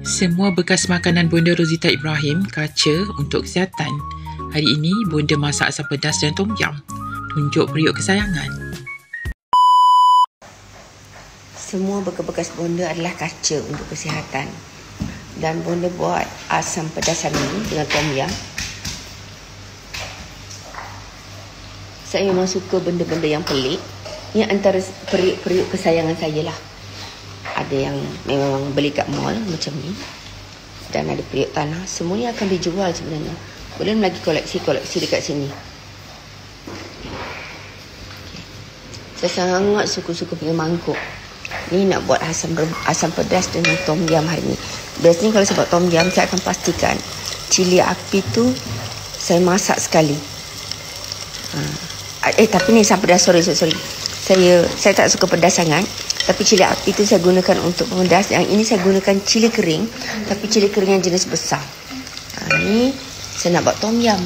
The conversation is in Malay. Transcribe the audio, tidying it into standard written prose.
Semua bekas makanan Bonda Rozita Ibrahim kaca untuk kesihatan. Hari ini Bonda masak asam pedas dan tom yum. Tunjuk periuk kesayangan. Semua bekas-bekas Bonda adalah kaca untuk kesihatan. Dan Bonda buat asam pedas hari ini dengan tom yum. Saya memang suka benda-benda yang pelik. Ini antara periuk-periuk kesayangan saya lah. Ada yang memang beli kat mall macam ni. Dan ada periuk tanah. Semuanya akan dijual sebenarnya. Boleh lagi koleksi dekat sini. Okay. Saya sangat suka-suka punya mangkuk. Ni nak buat asam pedas dengan tom yum hari ni. Biasanya kalau saya buat tom yum, saya akan pastikan cili api tu saya masak sekali. Tapi ni asam pedas, sorry. Saya tak suka pedas sangat. Tapi cili api tu saya gunakan untuk pemedas. Yang ini saya gunakan cili kering. Tapi cili kering yang jenis besar. Ni saya nak buat tom yum.